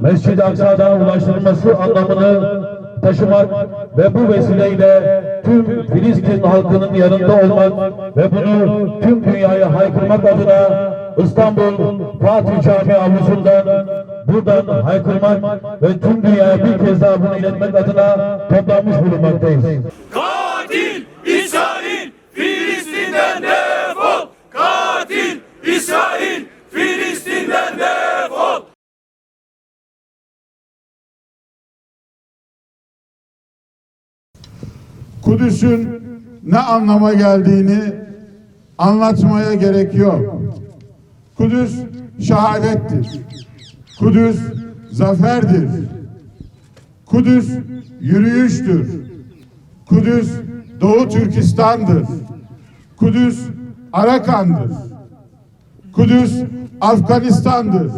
Mescid-i Aksa'da ulaştırılması anlamını taşımak ve bu vesileyle tüm Filistin halkının yanında olmak ve bunu tüm dünyaya haykırmak adına İstanbul Fatih Camii avlusundan buradan haykırmak ve tüm dünyaya bir kez daha bunu iletmek adına toplanmış bulunmaktayız. Katil İsrail, Filistin'den defol! Katil İsrail, Filistin'den defol! Kudüs'ün ne anlama geldiğini anlatmaya gerek yok. Kudüs şehadettir. Kudüs zaferdir. Kudüs yürüyüştür. Kudüs Doğu Türkistan'dır. Kudüs Arakan'dır. Kudüs Afganistan'dır.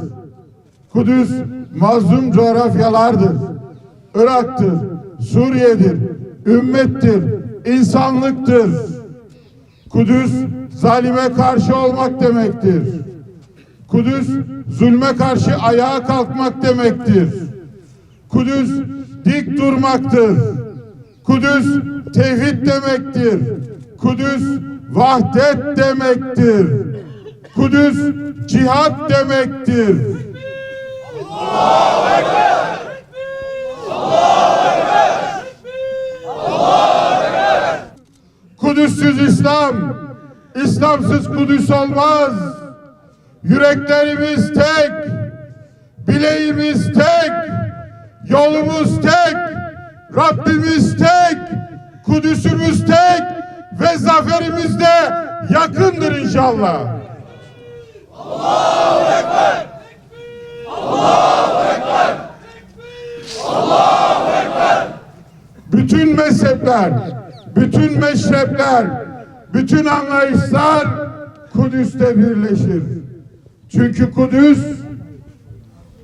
Kudüs mazlum coğrafyalardır. Irak'tır, Suriye'dir, ümmettir, insanlıktır. Kudüs zalime karşı olmak demektir. Kudüs zulme karşı ayağa kalkmak demektir. Kudüs dik durmaktır. Kudüs tevhid demektir. Kudüs vahdet demektir. Kudüs cihat demektir. Allahu Ekber! Allahu Ekber! Allahu Ekber! Kudüs'süz İslam, İslamsız Kudüs olmaz. Yüreklerimiz tek, bileğimiz tek, yolumuz tek, Rabbimiz tek, Kudüs'ümüz tek ve zaferimiz de yakındır inşallah. Allahu Ekber! Allahu Ekber! Allahu Ekber! Bütün mezhepler, bütün meşrepler, bütün anlayışlar Kudüs'te birleşir. Çünkü Kudüs,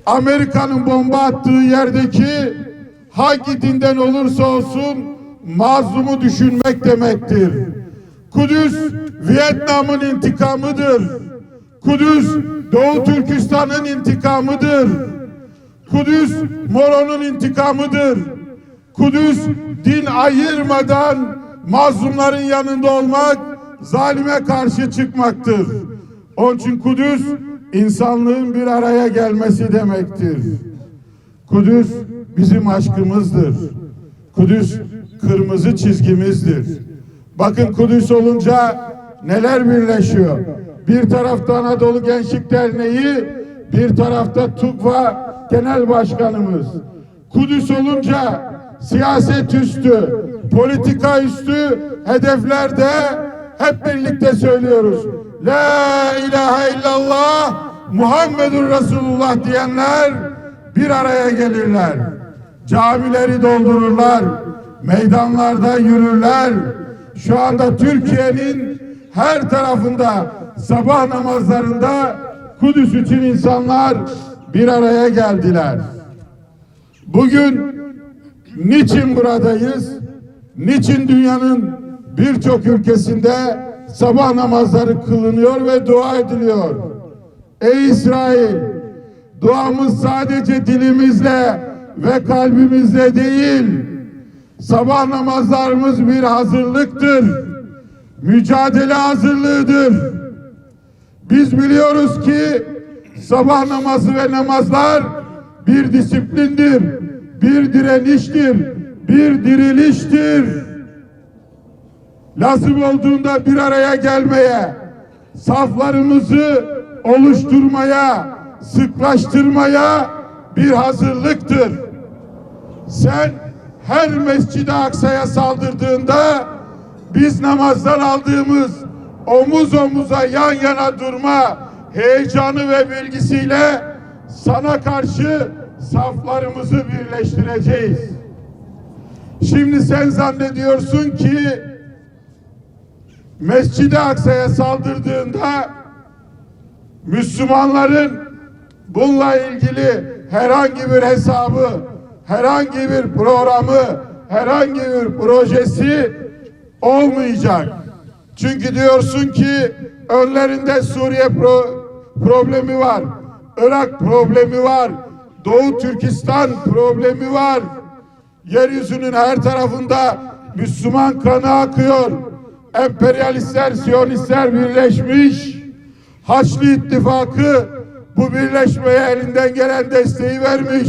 Amerika'nın bomba attığı yerdeki hangi dinden olursa olsun mazlumu düşünmek demektir. Kudüs, Vietnam'ın intikamıdır. Kudüs, Doğu Türkistan'ın intikamıdır. Kudüs, Moro'nun intikamıdır. Kudüs, din ayırmadan mazlumların yanında olmak, zalime karşı çıkmaktır. Onun için Kudüs, insanlığın bir araya gelmesi demektir. Kudüs bizim aşkımızdır. Kudüs kırmızı çizgimizdir. Bakın Kudüs olunca neler birleşiyor. Bir tarafta Anadolu Gençlik Derneği, bir tarafta TUGVA Genel Başkanımız. Kudüs olunca siyaset üstü, politika üstü hedeflerde hep birlikte söylüyoruz. La ilahe illallah Muhammedur Resulullah diyenler bir araya gelirler. Camileri doldururlar. Meydanlarda yürürler. Şu anda Türkiye'nin her tarafında sabah namazlarında Kudüs için insanlar bir araya geldiler. Bugün niçin buradayız? Niçin dünyanın birçok ülkesinde sabah namazları kılınıyor ve dua ediliyor? Ey İsrail! Duamız sadece dilimizle ve kalbimizle değil, sabah namazlarımız bir hazırlıktır. Mücadele hazırlığıdır. Biz biliyoruz ki sabah namazı ve namazlar bir disiplindir, bir direniştir, bir diriliştir. Lazım olduğunda bir araya gelmeye, saflarımızı oluşturmaya, sıklaştırmaya bir hazırlıktır. Sen her Mescid-i Aksa'ya saldırdığında biz namazdan aldığımız omuz omuza yan yana durma heyecanı ve bilgisiyle sana karşı saflarımızı birleştireceğiz. Şimdi sen zannediyorsun ki Mescid-i Aksa'ya saldırdığında Müslümanların bununla ilgili herhangi bir hesabı, herhangi bir programı, herhangi bir projesi olmayacak. Çünkü diyorsun ki önlerinde Suriye problemi var, Irak problemi var, Doğu Türkistan problemi var. Yeryüzünün her tarafında Müslüman kanı akıyor. Emperyalistler, Siyonistler birleşmiş. Haçlı İttifakı bu birleşmeye elinden gelen desteği vermiş.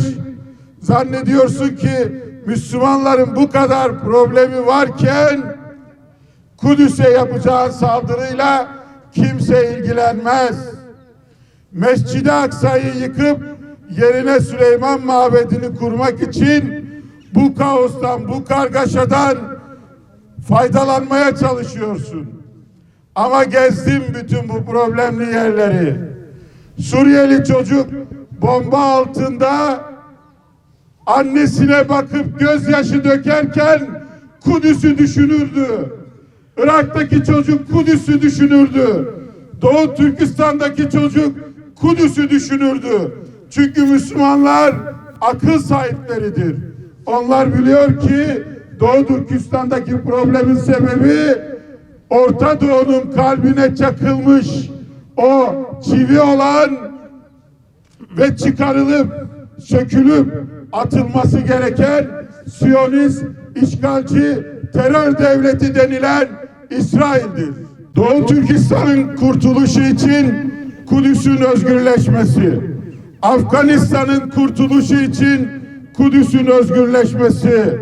Zannediyorsun ki Müslümanların bu kadar problemi varken Kudüs'e yapacağı saldırıyla kimse ilgilenmez. Mescid-i Aksa'yı yıkıp yerine Süleyman Mabedi'ni kurmak için bu kaostan, bu kargaşadan faydalanmaya çalışıyorsun. Ama gezdim bütün bu problemli yerleri. Suriyeli çocuk bomba altında annesine bakıp gözyaşı dökerken Kudüs'ü düşünürdü. Irak'taki çocuk Kudüs'ü düşünürdü. Doğu Türkistan'daki çocuk Kudüs'ü düşünürdü. Çünkü Müslümanlar akıl sahipleridir. Onlar biliyor ki Doğu Türkistan'daki problemin sebebi Orta Doğu'nun kalbine çakılmış o çivi olan ve çıkarılıp sökülüp atılması gereken Siyonist, işgalci, terör devleti denilen İsrail'dir. Doğu Türkistan'ın kurtuluşu için Kudüs'ün özgürleşmesi, Afganistan'ın kurtuluşu için Kudüs'ün özgürleşmesi,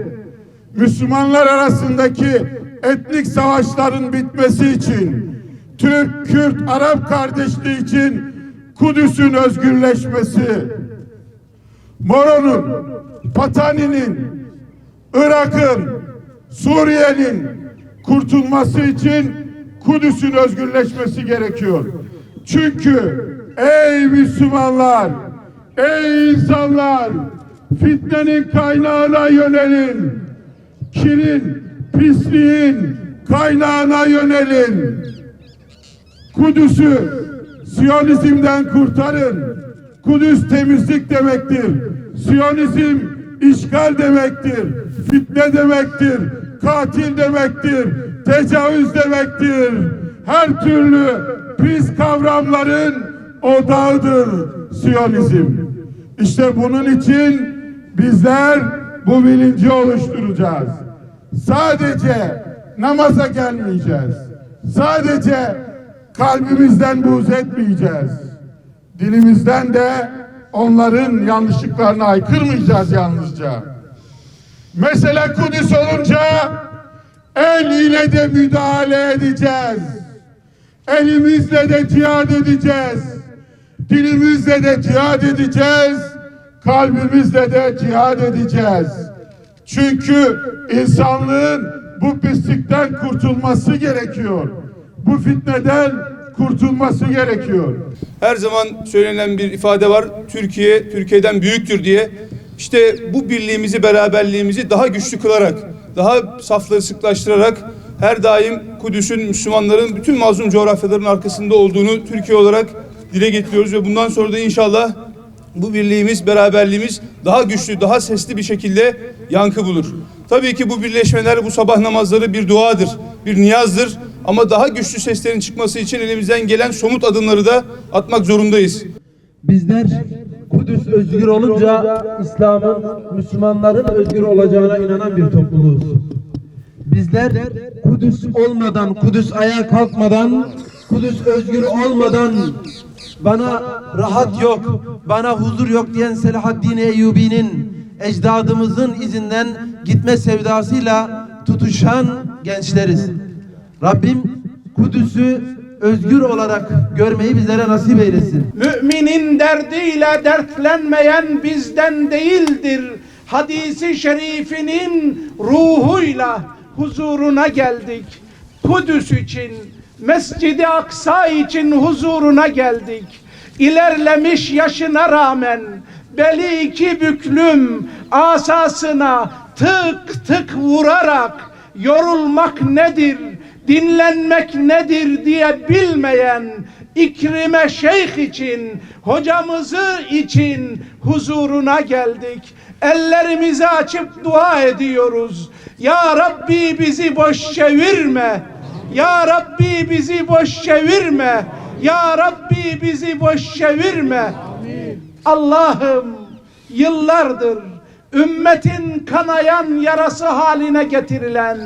Müslümanlar arasındaki etnik savaşların bitmesi için, Türk, Kürt, Arap kardeşliği için Kudüs'ün özgürleşmesi, Moro'nun, Patani'nin, Irak'ın, Suriye'nin kurtulması için Kudüs'ün özgürleşmesi gerekiyor. Çünkü ey Müslümanlar, ey insanlar, fitnenin kaynağına yönelin. Kirin, pisliğin kaynağına yönelin. Kudüs'ü Siyonizm'den kurtarın. Kudüs temizlik demektir. Siyonizm işgal demektir. Fitne demektir. Katil demektir. Tecavüz demektir. Her türlü pis kavramların odağıdır Siyonizm. İşte bunun için bizler bu bilinci oluşturacağız. Sadece namaza gelmeyeceğiz. Sadece kalbimizden buğz etmeyeceğiz. Dilimizden de onların yanlışlıklarına aykırmayacağız yalnızca. Mesele Kudüs olunca el ile de müdahale edeceğiz. Elimizle de cihad edeceğiz. Dilimizle de cihad edeceğiz. Kalbimizle de cihad edeceğiz. Çünkü insanlığın bu pislikten kurtulması gerekiyor. Bu fitneden kurtulması gerekiyor. Her zaman söylenen bir ifade var. Türkiye, Türkiye'den büyüktür diye. İşte bu birliğimizi, beraberliğimizi daha güçlü kılarak, daha safları sıklaştırarak her daim Kudüs'ün, Müslümanların bütün mazlum coğrafyaların arkasında olduğunu Türkiye olarak dile getiriyoruz ve bundan sonra da inşallah bu birliğimiz, beraberliğimiz daha güçlü, daha sesli bir şekilde yankı bulur. Tabii ki bu birleşmeler, bu sabah namazları bir duadır, bir niyazdır. Ama daha güçlü seslerin çıkması için elimizden gelen somut adımları da atmak zorundayız. Bizler Kudüs özgür olunca İslam'ın, Müslümanların özgür olacağına inanan bir topluluğuz. Bizler Kudüs olmadan, Kudüs ayağa kalkmadan, Kudüs özgür olmadan bana rahat yok, bana huzur yok diyen Selahaddin Eyyubi'nin ecdadımızın izinden gitme sevdasıyla tutuşan gençleriz. Rabbim Kudüs'ü özgür olarak görmeyi bizlere nasip eylesin. Müminin derdiyle dertlenmeyen bizden değildir. Hadisi şerifinin ruhuyla huzuruna geldik. Kudüs için, Mescid-i Aksa için huzuruna geldik. İlerlemiş yaşına rağmen beli iki büklüm asasına tık tık vurarak yorulmak nedir, dinlenmek nedir diye bilmeyen İkrime Şeyh için, hocamızı için huzuruna geldik. ellerimizi açıp dua ediyoruz. Ya Rabbi bizi boş çevirme. Ya Rabbi bizi boş çevirme. Ya Rabbi bizi boş çevirme. Allah'ım, yıllardır ümmetin kanayan yarası haline getirilen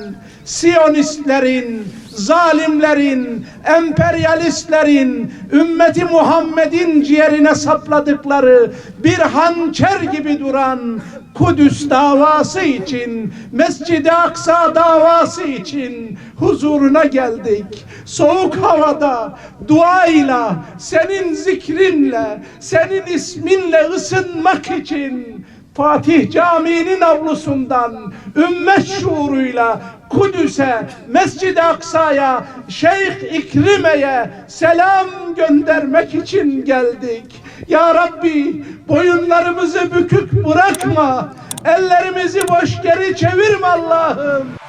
Siyonistlerin, zalimlerin, emperyalistlerin, ümmeti Muhammed'in ciğerine sapladıkları bir hançer gibi duran Kudüs davası için, Mescid-i Aksa davası için huzuruna geldik. Soğuk havada duayla, senin zikrinle, senin isminle ısınmak için Fatih Camii'nin avlusundan ümmet şuuruyla Kudüs'e, Mescid-i Aksa'ya, Şeyh İkrime'ye selam göndermek için geldik. Ya Rabbi, boyunlarımızı bükük bırakma, ellerimizi boş geri çevirme Allah'ım.